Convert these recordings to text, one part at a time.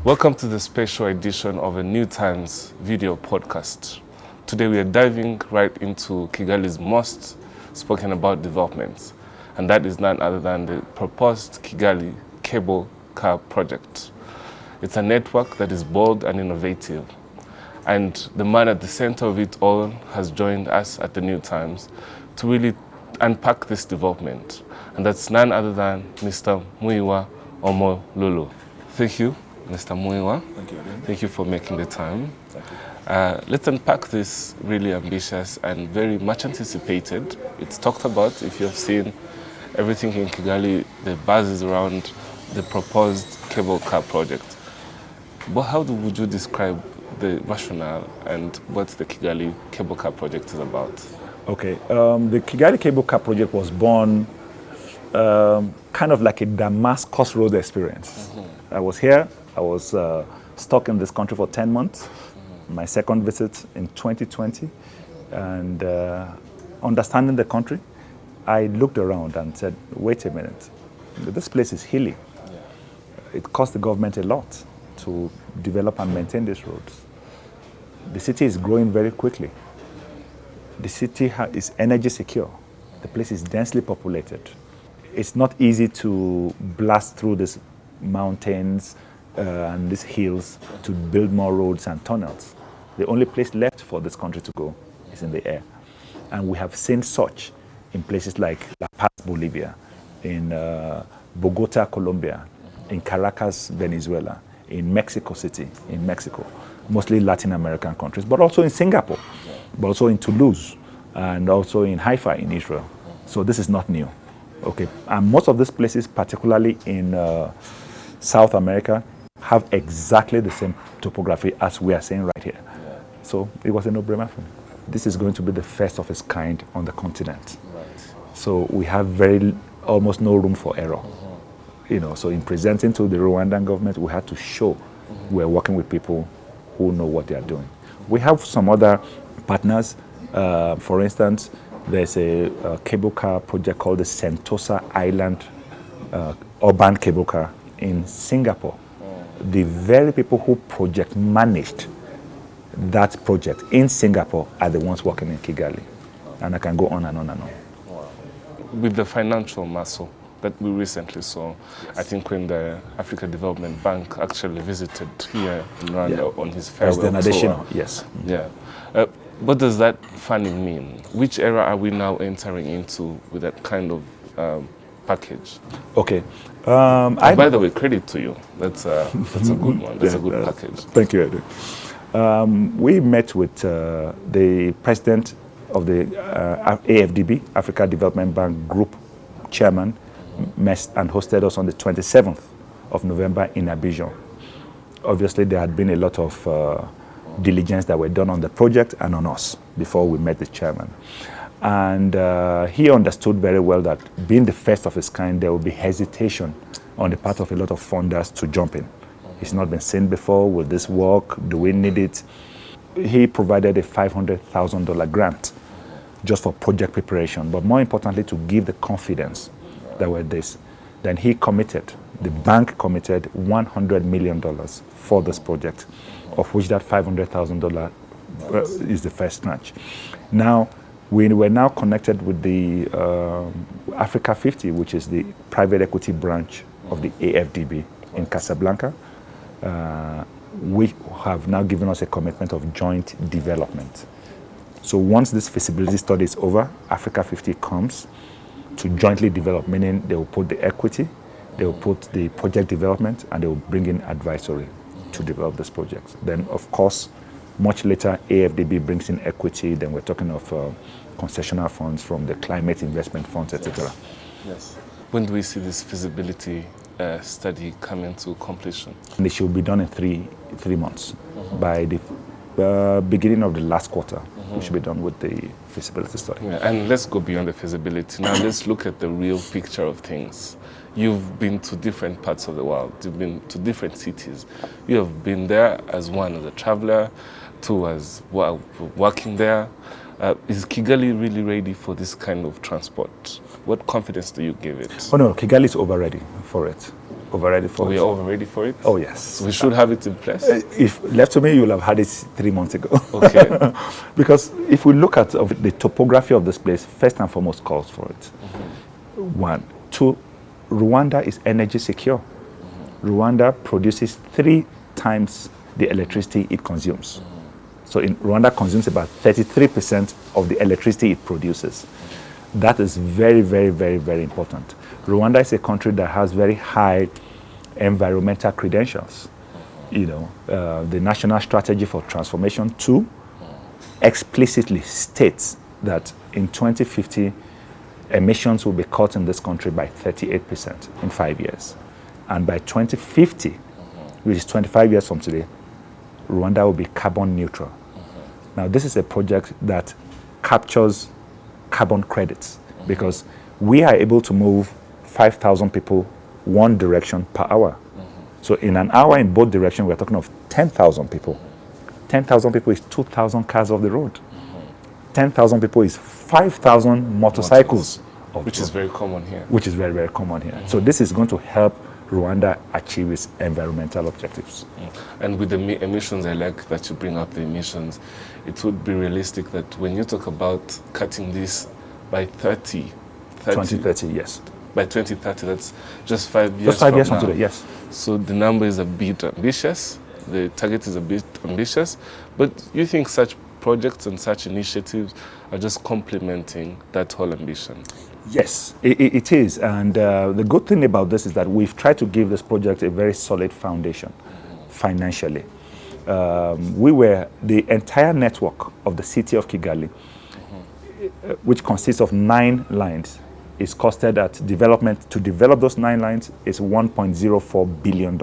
Welcome to the special edition of a New Times video podcast. Today we are diving right into Kigali's most spoken about developments, and that is none other than the proposed Kigali cable car project. It's a network that is bold and innovative, and the man at the center of it all has joined us at the New Times to really unpack this development, and that's none other than Mr. Muyiwa Omololo. Thank you, Mr. Muyiwa. Thank you, Adam. Thank you for making the time. Thank you. Let's unpack this really ambitious and very much anticipated. It's talked about. If you have seen everything in Kigali, the buzz is around the proposed cable car project. But how would you describe the rationale and what the Kigali cable car project is about? Okay, the Kigali cable car project was born kind of like a Damascus Road experience. Mm-hmm. I was here. I was stuck in this country for 10 months, my second visit in 2020, and understanding the country, I looked around and said, wait a minute, this place is hilly. Yeah. It costs the government a lot to develop and maintain these roads. The city is growing very quickly. The city is energy secure. The place is densely populated. It's not easy to blast through these mountains and these hills to build more roads and tunnels. The only place left for this country to go is in the air. And we have seen such in places like La Paz, Bolivia, in Bogota, Colombia, in Caracas, Venezuela, in Mexico City, in Mexico, mostly Latin American countries, but also in Singapore, but also in Toulouse, and also in Haifa in Israel. So this is not new. Okay, and most of these places, particularly in South America, have exactly the same topography as we are seeing right here. Yeah. So it was a no-brainer for me. This is going to be the first of its kind on the continent. Right. So we have almost no room for error. Mm-hmm. So in presenting to the Rwandan government, we had to show we're working with people who know what they are doing. We have some other partners. For instance, there's a cable car project called the Sentosa Island Urban Cable Car in Singapore. The very people who project managed that project in Singapore are the ones working in Kigali. And I can go on and on and on. Wow. With the financial muscle that we recently saw, yes. I think when the Africa Development Bank actually visited here in Rwanda on his farewell tour. Yes. Yeah. What does that funding mean? Which era are we now entering into with that kind of package? Okay. By the way, credit to you. That's a good one. That's a good package. Thank you, Edu. We met with the president of the AFDB, Africa Development Bank Group chairman, met and hosted us on the 27th of November in Abidjan. Obviously, there had been a lot of diligence that were done on the project and on us before we met the chairman. And he understood very well that being the first of its kind, there will be hesitation on the part of a lot of funders to jump in. It's not been seen before. Will this work? Do we need it? He provided a $500,000 grant just for project preparation, but more importantly, to give the confidence that we're this. Then he committed, the bank committed $100 million for this project, of which that $500,000 is the first tranche. Now, we were now connected with the Africa 50, which is the private equity branch of the AFDB in Casablanca. We have now given us a commitment of joint development. So once this feasibility study is over, Africa 50 comes to jointly develop, meaning they will put the equity, they will put the project development, and they will bring in advisory to develop this project. Then, of course, much later, AFDB brings in equity. Then we're talking of concessional funds from the climate investment funds, etc. Yes. When do we see this feasibility study coming to completion? And it should be done in three months. Mm-hmm. By the beginning of the last quarter, mm-hmm. we should be done with the feasibility study. Yeah, and let's go beyond the feasibility. Now let's look at the real picture of things. You've been to different parts of the world. You've been to different cities. You have been there as one, as a traveler, two, as working there. Is Kigali really ready for this kind of transport? What confidence do you give it? Oh no, Kigali is over ready for it. Over ready for We it. are over ready for it? Oh, yes. So we should have it in place? If left to me, you'll have had it 3 months ago. Okay. Because if we look at the topography of this place, first and foremost calls for it. One. Two, Rwanda is energy secure. Rwanda produces 3 times the electricity it consumes. So Rwanda consumes about 33% of the electricity it produces. That is very, very, very, very important. Rwanda is a country that has very high environmental credentials. The National Strategy for Transformation 2 explicitly states that in 2050, emissions will be cut in this country by 38% in 5 years. And by 2050, which is 25 years from today, Rwanda will be carbon neutral. Now, this is a project that captures carbon credits because we are able to move 5,000 people one direction per hour. So in an hour in both directions, we're talking of 10,000 people. 10,000 people is 2,000 cars off the road. 10,000 people is 5,000 motorcycles. Which is very common here. Which is very, very common here. So this is going to help Rwanda achieve its environmental objectives. And with the emissions, I like that you bring up the emissions. It would be realistic that when you talk about cutting this by 2030, yes. By 2030, that's just 5 years Just 5 years from from now. today, yes. So the number is a bit ambitious. The target is a bit ambitious. But you think such projects and such initiatives are just complementing that whole ambition? Yes, it is. And the good thing about this is that we've tried to give this project a very solid foundation financially. The entire network of the city of Kigali, which consists of 9 lines, is costed at development. To develop those 9 lines is $1.04 billion.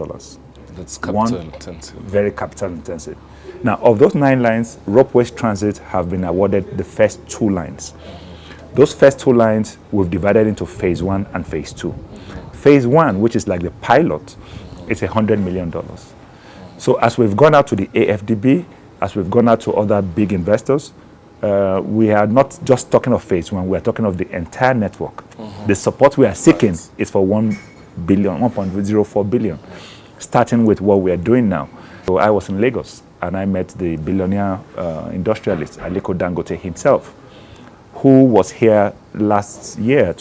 That's capital intensive. Very capital intensive. Now, of those 9 lines, Ropeways Transit have been awarded the first 2 lines. Those first 2 lines we've divided into phase 1 and phase 2. Phase 1, which is like the pilot, is $100 million. So as we've gone out to the AFDB, as we've gone out to other big investors, we are not just talking of phase 1, we are talking of the entire network. The support we are seeking is for $1.04 billion, starting with what we are doing now. So I was in Lagos and I met the billionaire industrialist, Aliko Dangote himself, who was here last year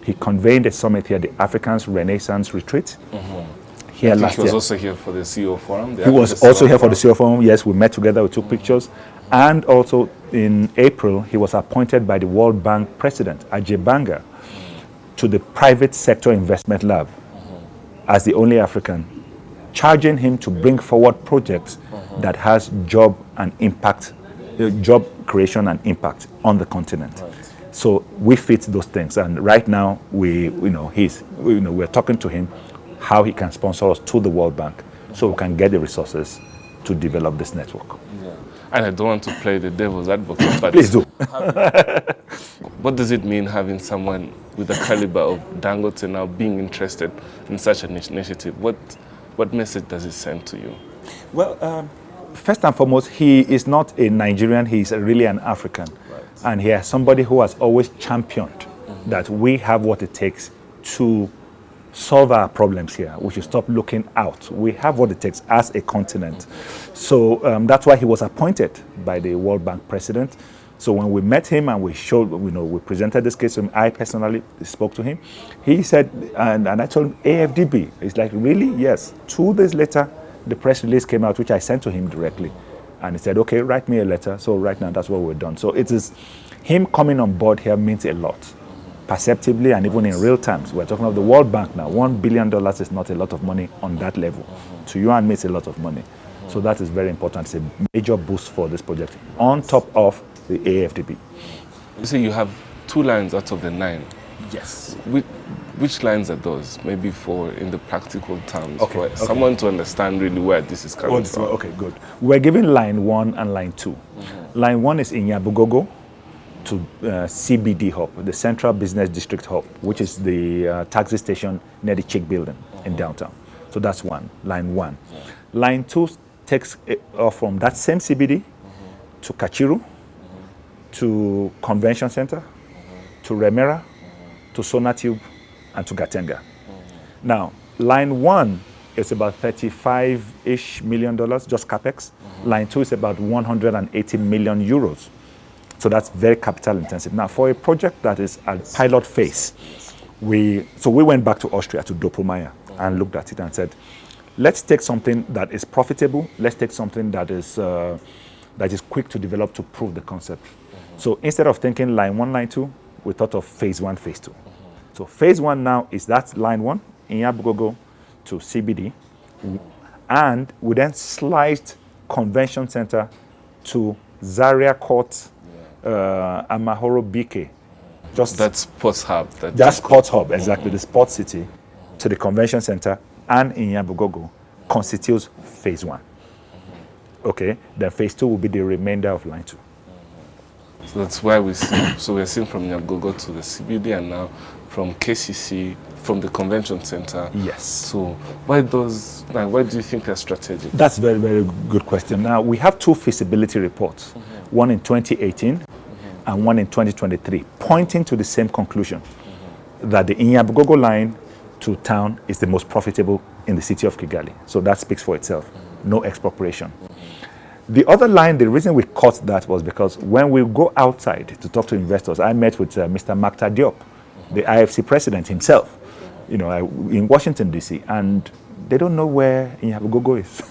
he convened a summit here, the Africans Renaissance Retreat. Here last year. He was also here for the CEO Forum. He was also here for the CEO Forum. Yes, we met together, we took pictures. And also in April, he was appointed by the World Bank President, Ajay Banga, to the Private Sector Investment Lab as the only African, charging him to bring forward projects that has job and impact, job creation and impact on the continent. Right. So we fit those things, and right now we're talking to him how he can sponsor us to the World Bank so we can get the resources to develop this network. Yeah. And I don't want to play the devil's advocate, but please do. What does it mean having someone with the caliber of Dangote now being interested in such an initiative? What message does it send to you? Well, first and foremost, he is not a Nigerian, he is really an African. Right. And he is somebody who has always championed that we have what it takes to solve our problems here. We should stop looking out. We have what it takes as a continent. So that's why he was appointed by the World Bank president. So when we met him and we showed, we presented this case to him, I personally spoke to him. He said, and I told him, AFDB. He's like, really? Yes. 2 days later, the press release came out, which I sent to him directly. And he said, okay, write me a letter. So right now, that's what we're done. So it is, him coming on board here means a lot. Perceptibly and even in real terms. We're talking of the World Bank now. $1 billion is not a lot of money on that level. To you and me, it's a lot of money. So that is very important. It's a major boost for this project on top of the AFDB. You say you have 2 lines out of the 9. Yes. Which lines are those? Maybe in the practical terms, okay. Someone to understand really where this is coming from. Okay, good. We're giving line 1 and line 2. Line 1 is in Yabugogo to CBD Hub, the Central Business District Hub, which is the taxi station near the Chick Building in downtown. So that's line 1. Line 2 takes off from that same CBD to Kachiru, to Convention Center, to Remera, to Sonatube, and to Gatenga. Now, line 1 is about $35-ish million, just capex. Line 2 is about 180 million euros. So that's very capital intensive. Now, for a project that is at pilot phase, we went back to Austria, to Doppelmayr, and looked at it and said, let's take something that is profitable. Let's take something that is quick to develop to prove the concept. So instead of thinking line 1, line 2, we thought of phase 1, phase 2. So phase 1 now is that line 1 in Nyabugogo to CBD, and we then sliced convention center to Zaria Court, Amahoro Bike. Just that sports hub. That sports hub, exactly, the sports city, to the convention center and in Nyabugogo constitutes phase 1. Okay, then phase 2 will be the remainder of line 2. So that's why we see. So we're seeing from Nyabugogo to the CBD, and now from KCC, from the convention center. Yes. So why do you think they're strategic? That's a very, very good question. Now, we have 2 feasibility reports, one in 2018 and one in 2023, pointing to the same conclusion, that the Nyabugogo line to town is the most profitable in the city of Kigali. So that speaks for itself. No expropriation. The other line, the reason we cut that was because when we go outside to talk to investors, I met with Mr. Makta Diop, the IFC president himself, in Washington, D.C., and they don't know where Nyabugogo is.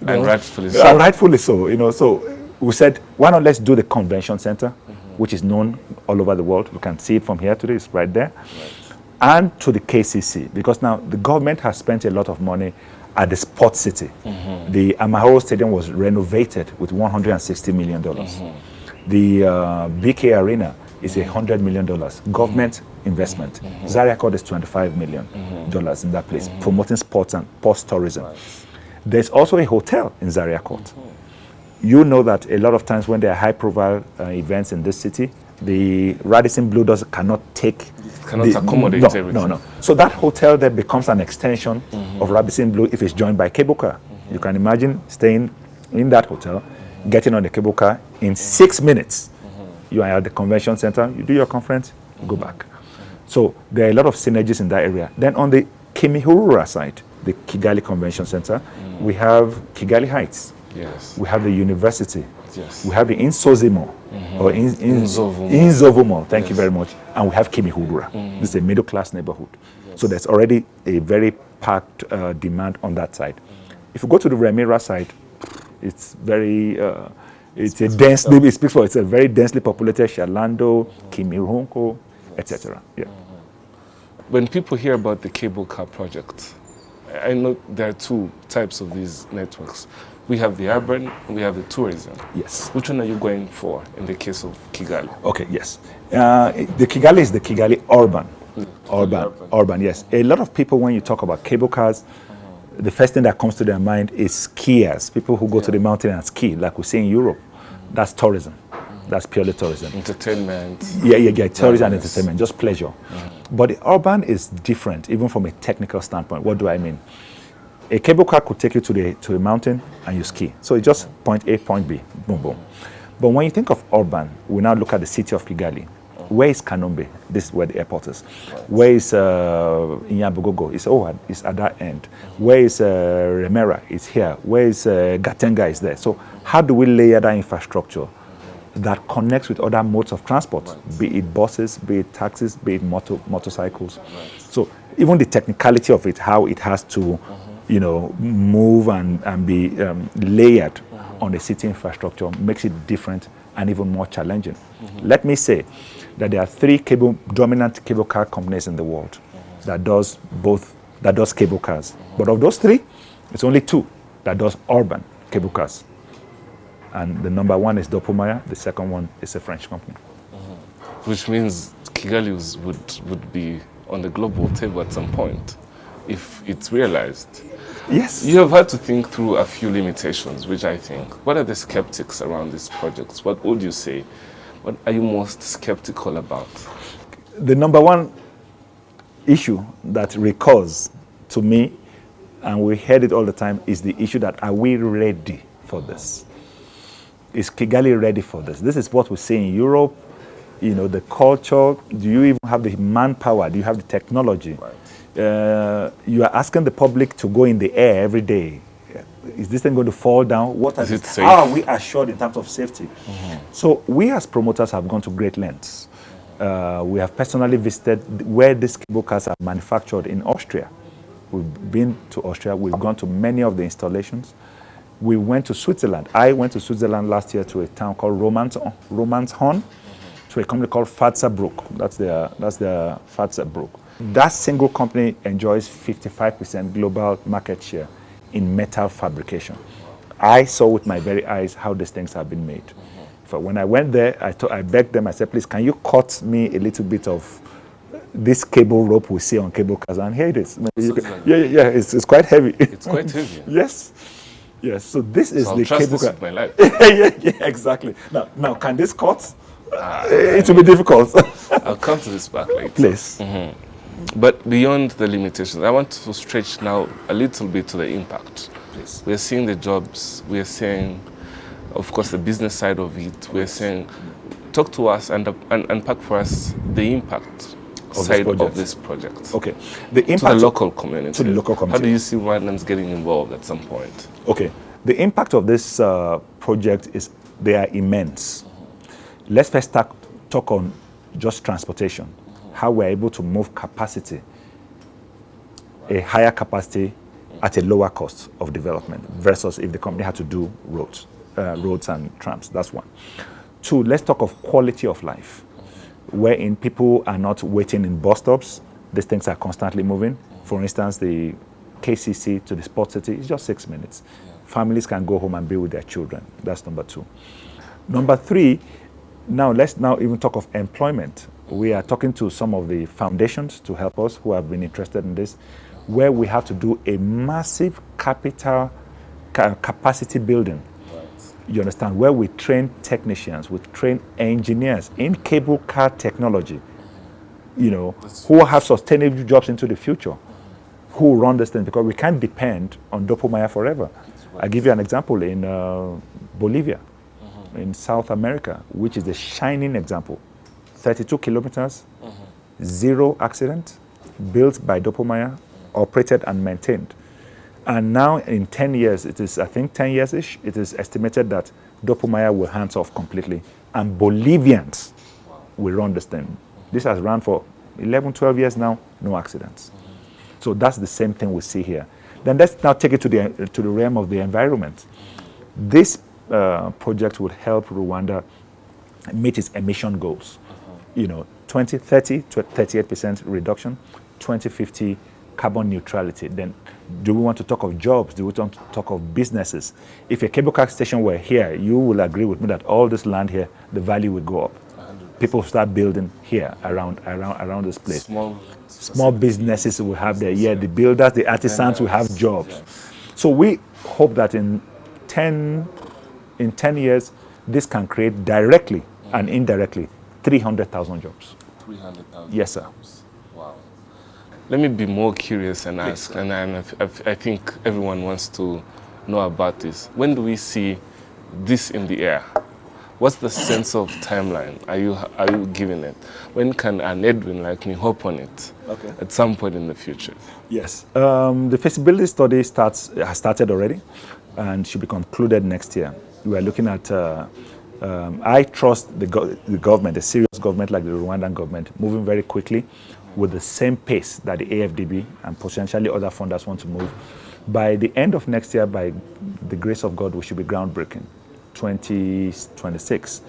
And rightfully so. And rightfully so, so we said, why not let's do the convention center, which is known all over the world. We can see it from here today, it's right there. Right. And to the KCC, because now the government has spent a lot of money at the sports city. The Amahoro Stadium was renovated with $160 million. The BK Arena is $100 million. Government investment. Zaria Court is $25 million in that place, promoting sports and post-tourism. Right. There's also a hotel in Zaria Court. You know that a lot of times when there are high-profile events in this city, the Radisson Blu cannot accommodate everything. No. So that hotel there becomes an extension of Radisson Blu if it's joined by cable car. You can imagine staying in that hotel, getting on the cable car in 6 minutes. You are at the convention center, you do your conference, you go back. So there are a lot of synergies in that area. Then on the Kimihurura side, the Kigali Convention Center, we have Kigali Heights. Yes. We have the university. Yes. We have the Insozimo, or Inzovumo. Thank you very much. And we have Kimihurura. This is a middle-class neighborhood. Yes. So there's already a very packed demand on that side. If you go to the Remira side, it's very, it speaks for itself, very densely populated, Shalando, Kimihunko, etc. Yeah. When people hear about the cable car project, I know there are 2 types of these networks. We have the urban, we have the tourism. Yes. Which one are you going for in the case of Kigali? Okay, yes. The Kigali is the Kigali urban. Urban, yes. A lot of people, when you talk about cable cars, the first thing that comes to their mind is skiers, people who go to the mountain and ski, like we see in Europe. That's tourism. That's purely tourism. Entertainment. Yeah, tourism and entertainment, just pleasure. But the urban is different, even from a technical standpoint. What do I mean? A cable car could take you to a mountain and you ski. So it's just point A, point B, boom, boom. But when you think of urban, we now look at the city of Kigali. Where is Kanombe? This is where the airport is. Where is Nyabugogo? It's at that end. Where is Remera? It's here. Where is Gatenga? Is there. So how do we layer that infrastructure that connects with other modes of transport, be it buses, be it taxis, be it motorcycles? So even the technicality of it, how it has to move and be layered on the city infrastructure makes it different and even more challenging. Let me say that there are 3 dominant cable car companies in the world that does cable cars. But of those 3, it's only 2 that does urban cable cars. And the number 1 is Doppelmayr, the second one is a French company. Which means Kigali would be on the global table at some point if it's realized. Yes. You have had to think through a few limitations, which I think. What are the skeptics around these projects? What would you say? What are you most skeptical about? The number 1 issue that recurs to me, and we heard it all the time, is the issue that are we ready for this? Is Kigali ready for this? This is what we see in Europe. The culture, do you even have the manpower? Do you have the technology? You are asking the public to go in the air every day. Is this thing going to fall down? Is it safe? How are we assured in terms of safety? So we as promoters have gone to great lengths. We have personally visited where these cable cars are manufactured in Austria. We've been to Austria. We've gone to many of the installations. We went to Switzerland. I went to Switzerland last year to a town called Romanshorn, to a company called Fazerbruch. That's their Fazerbruch. That single company enjoys 55% global market share in metal fabrication. I saw with my very eyes how these things have been made. So when I went there, I begged them, I said, please, can you cut me a little bit of this cable rope we see on cable cars? And here it is. It's quite heavy. It's quite heavy. Yes. Yes, so this is the cable car. With my life. yeah, exactly. Now, can this cut? It will be difficult. I'll come to this back later. Please. But beyond the limitations, I want to stretch now a little bit to the impact. Please. We're seeing the jobs, we're seeing, of course, the business side of it. We're saying, talk to us and unpack for us the impact side of this project. Okay. The impact to the local community. To the local community. How do you see Rwandans getting involved at some point? Okay. The impact of this project is, they are immense. Let's first talk on just transportation. How we're able to move capacity, a higher capacity at a lower cost of development versus if the company had to do roads and trams. That's one. Two, let's talk of quality of life, wherein people are not waiting in bus stops. These things are constantly moving. For instance, the KCC to the Sports City is just 6 minutes. Families can go home and be with their children. That's number two. Number three, let's even talk of employment. We are talking to some of the foundations to help us who have been interested in this, where we have to do a massive capacity building. Right. You understand? Where we train technicians, we train engineers in cable car technology, who have sustainable jobs into the future, who run this thing, because we can't depend on Dopomaya forever. Right. I give you an example in Bolivia, in South America, which is a shining example. 32 kilometers, 0 accident, built by Dopomaya, operated and maintained. And now in 10 years, it is, I think 10 years-ish, it is estimated that Dopomaya will hands off completely. And Bolivians will run this thing. This has run for 11, 12 years now, no accidents. So that's the same thing we see here. Then let's now take it to the realm of the environment. This project will help Rwanda meet its emission goals. 2030 to 38% reduction, 2050 carbon neutrality. Then do we want to talk of jobs? Do we want to talk of businesses? If a cable car station were here, you will agree with me that all this land here, the value will go up. 100%. People start building here around this place. Small businesses will have there. Yeah, the builders, the artisans will have jobs. Yes. So we hope that in 10 years, this can create directly and indirectly 300,000 jobs. 300,000 Yes, sir. Jobs. Wow. Let me be more curious and ask, and I think everyone wants to know about this. When do we see this in the air? What's the sense of timeline are you giving it? When can an Edwin like me hop on it? Okay. At some point in the future? Yes. The feasibility study has started already and should be concluded next year. We are looking at I trust the government, a serious government like the Rwandan government, moving very quickly with the same pace that the AFDB and potentially other funders want to move. By the end of next year, by the grace of God, we should be groundbreaking, 2026.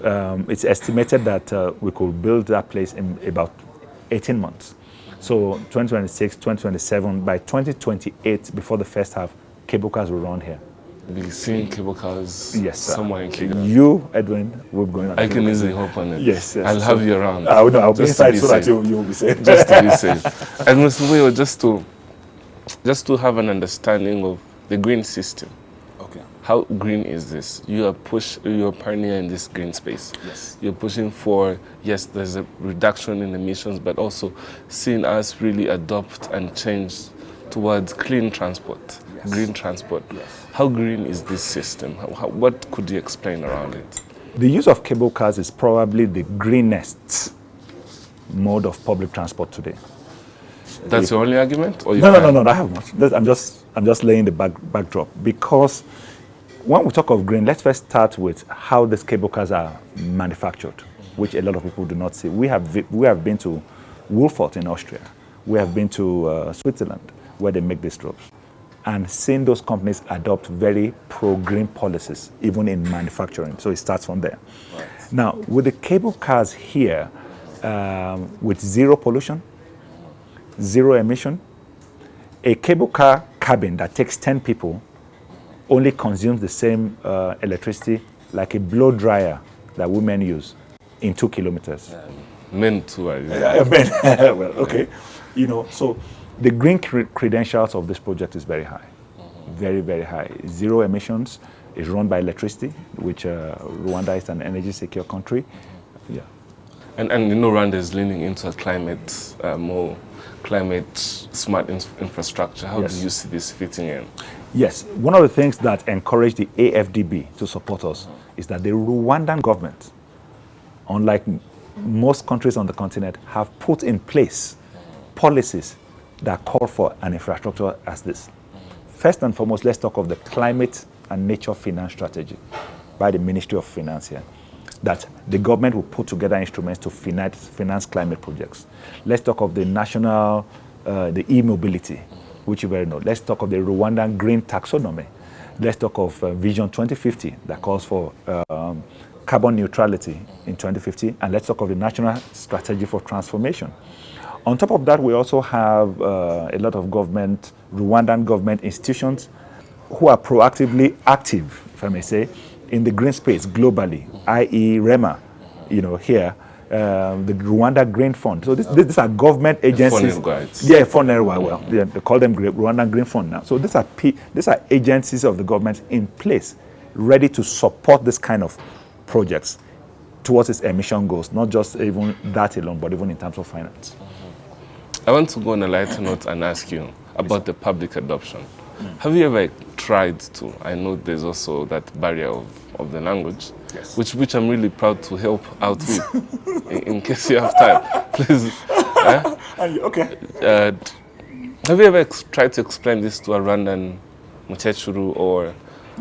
It's estimated that we could build that place in about 18 months. So 2026, 2027, by 2028, before the first half, cable cars will run here. Be seeing cable cars somewhere in Kigali. You, Edwin, will be going on. I can easily hop on it. Yes. I'll have you around. I'll be inside so that you'll be safe. Just to be safe. And Mr. Muyo, just to have an understanding of the green system. Okay. How green is this? You're a pioneer in this green space. Yes. You're pushing for, yes, there's a reduction in emissions, but also seeing us really adopt and change towards clean transport. Yes. Green transport. Yes. How green is this system? What could you explain around it? The use of cable cars is probably the greenest mode of public transport today. That's your only argument? Or you No, I have much. I'm just laying the backdrop, because when we talk of green, let's first start with how these cable cars are manufactured, which a lot of people do not see. We have been to Wolfurt in Austria. We have been to Switzerland, where they make these ropes, and seen those companies adopt very pro-green policies, even in manufacturing. So it starts from there. Right. Now, with the cable cars here, with zero pollution, zero emission, a cable car cabin that takes 10 people only consumes the same electricity like a blow dryer that women use in 2 kilometers. Men too. Men. Well, okay. So the green credentials of this project is very high. Very, very high. Zero emissions. It's run by electricity, which Rwanda is an energy secure country. Yeah. And Rwanda is leaning into a more climate smart infrastructure. How do you see this fitting in? Yes, one of the things that encouraged the AFDB to support us is that the Rwandan government, unlike most countries on the continent, have put in place policies that call for an infrastructure as this. First and foremost, let's talk of the Climate and Nature Finance Strategy by the Ministry of Finance here, that the government will put together instruments to finance climate projects. Let's talk of the national, the e-mobility, which you very know. Let's talk of the Rwandan Green Taxonomy. Let's talk of Vision 2050 that calls for carbon neutrality in 2050. And let's talk of the National Strategy for Transformation. On top of that, we also have a lot of Rwandan government institutions who are proactively active, if I may say, in the green space globally, i.e. REMA, here, the Rwanda Green Fund. So these are government agencies. They call them Rwanda Green Fund now. So these are agencies of the government in place, ready to support this kind of projects towards its emission goals, not just even that alone, but even in terms of finance. I want to go on a lighter note and ask you about the public adoption. Have you ever tried to? I know there's also that barrier of the language, which I'm really proud to help out with, in case you have time. Please. Okay. Have you ever tried to explain this to a Rwandan Mutechuru or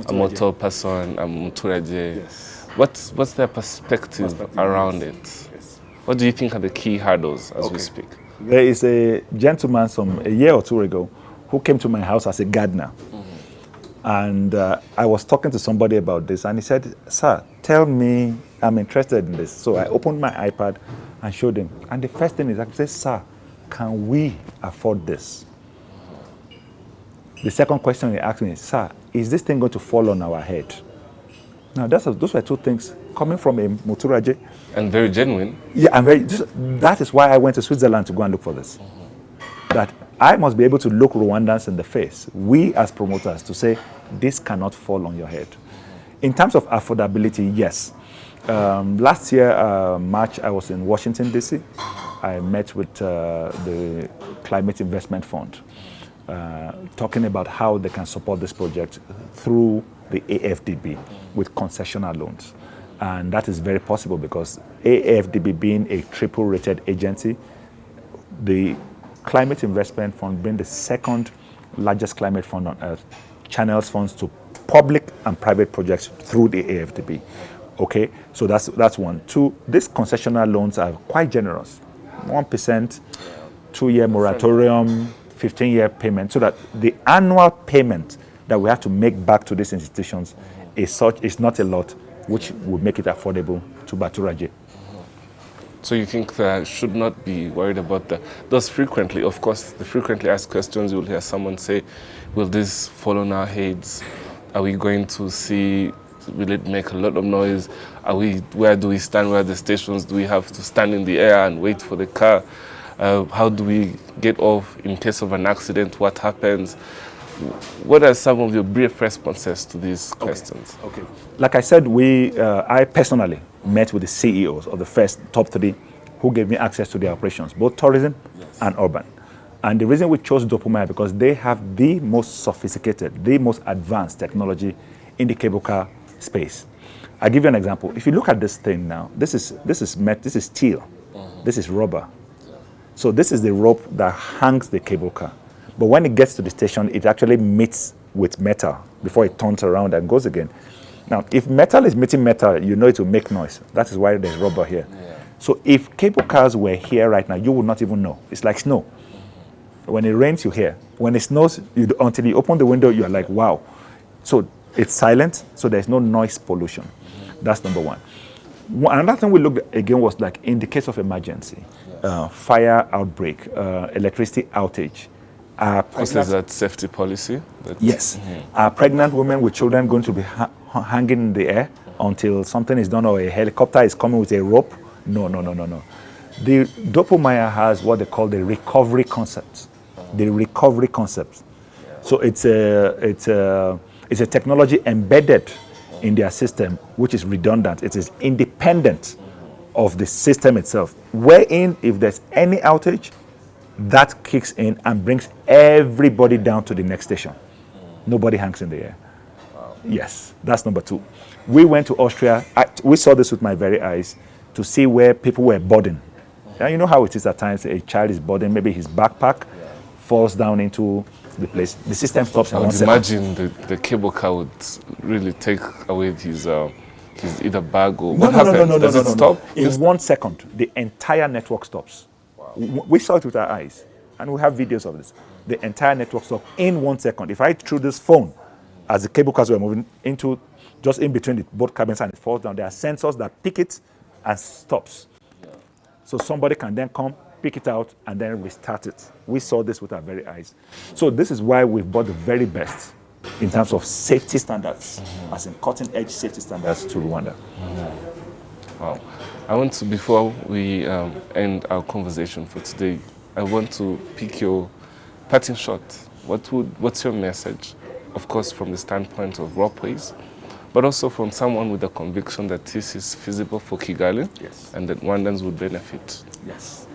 a Moto person, a Muturaje? Yes. What's their perspective around it? Yes. What do you think are the key hurdles as we speak? There is a gentleman a year or two ago who came to my house as a gardener. And I was talking to somebody about this, and he said, "Sir, tell me, I'm interested in this." So I opened my iPad and showed him. And the first thing is, I said, "Sir, can we afford this?" The second question he asked me is, "Sir, is this thing going to fall on our head?" Now, those were two things coming from a Muturaje. And very genuine. Yeah, that is why I went to Switzerland to go and look for this. That I must be able to look Rwandans in the face, we as promoters, to say, this cannot fall on your head. In terms of affordability, yes. Last year, March, I was in Washington, D.C. I met with the Climate Investment Fund, talking about how they can support this project through the AFDB with concessional loans. And that is very possible because AFDB being a triple-rated agency, the Climate Investment Fund being the second largest climate fund on earth, channels funds to public and private projects through the AFDB. Okay, so that's one. Two, these concessional loans are quite generous. 1%, 2-year moratorium, 15-year payment, so that the annual payment that we have to make back to these institutions is not a lot, which would make it affordable to Baturaje. So you think that should not be worried about those frequently, of course, the frequently asked questions, you'll hear someone say, will this fall on our heads? Are we going to see, will it make a lot of noise? Where do we stand? Where are the stations? Do we have to stand in the air and wait for the car? How do we get off in case of an accident? What happens? What are some of your brief responses to these questions? Okay. Like I said, I personally met with the CEOs of the first top 3 who gave me access to their operations, both tourism and urban. And the reason we chose Dopamine because they have the most sophisticated, the most advanced technology in the cable car space. I'll give you an example. If you look at this thing now, this is steel, this is rubber. So this is the rope that hangs the cable car. But when it gets to the station, it actually meets with metal before it turns around and goes again. Now, if metal is meeting metal, you know it will make noise. That is why there's rubber here. Yeah. So if cable cars were here right now, you would not even know. It's like snow. When it rains, you hear. When it snows, until you open the window, you're like, wow. So it's silent, so there's no noise pollution. That's number one. Another thing we looked at again was like in the case of emergency, fire outbreak, electricity outage. Is that safety policy? Yes. Are pregnant women with children going to be hanging in the air until something is done, or a helicopter is coming with a rope? No. The Doppelmayr has what they call the recovery concept. The recovery concept. So it's a technology embedded in their system, which is redundant. It is independent of the system itself. Wherein, if there's any outage, that kicks in and brings everybody down to the next station. Nobody hangs in the air. Wow. Yes, that's number two. We went to Austria. We saw this with my very eyes to see where people were boarding. And you know how it is at times, a child is boarding, maybe his backpack falls down into the place. The system stops in 1 second. Imagine the cable car would really take away his either bag or what happens? Does it stop? In 1 second, the entire network stops. Wow. We saw it with our eyes, and we have videos of this. The entire network stops in 1 second. If I threw this phone as the cable cars were moving into just in between the both cabins and it falls down, there are sensors that pick it and stops. Yeah. So somebody can then come, pick it out, and then restart it. We saw this with our very eyes. So this is why we've brought the very best in terms of safety standards, as in cutting-edge safety standards to Rwanda. Wow. I want to, before we end our conversation for today, I want to pick your parting shot. What's your message? Of course, from the standpoint of ropeways, but also from someone with a conviction that this is feasible for Kigali, yes, and that Rwandans would benefit. Yes.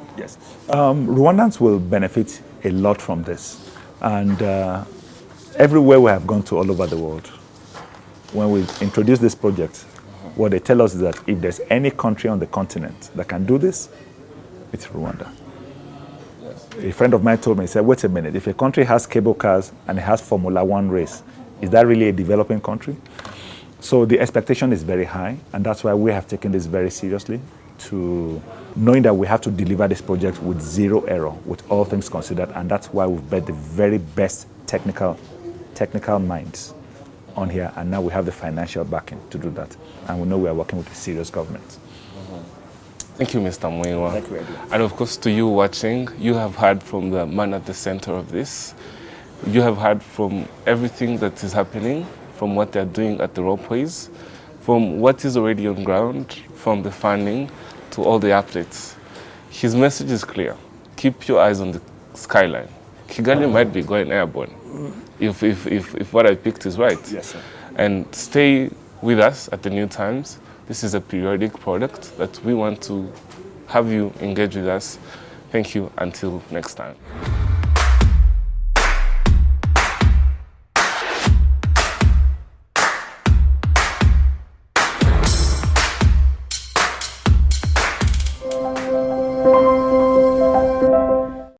Rwandans will benefit a lot from this. And everywhere we have gone to all over the world, when we introduce this project, what they tell us is that if there's any country on the continent that can do this, it's Rwanda. Yes. A friend of mine told me, he said, wait a minute, if a country has cable cars and it has Formula One race, is that really a developing country? So the expectation is very high, and that's why we have taken this very seriously, to knowing that we have to deliver this project with zero error, with all things considered, and that's why we've bet the very best technical minds on here, and now we have the financial backing to do that, and we know we are working with a serious government. Thank you, Mr. Mwiwa. Thank you, Eddie. And of course, to you watching, you have heard from the man at the center of this. You have heard from everything that is happening, from what they're doing at the ropeways, from what is already on ground, from the funding to all the athletes. His message is clear. Keep your eyes on the skyline. Kigali might be going airborne if what I picked is right. Yes, sir. And stay with us at the New Times. This is a periodic product that we want to have you engage with us. Thank you. Until next time.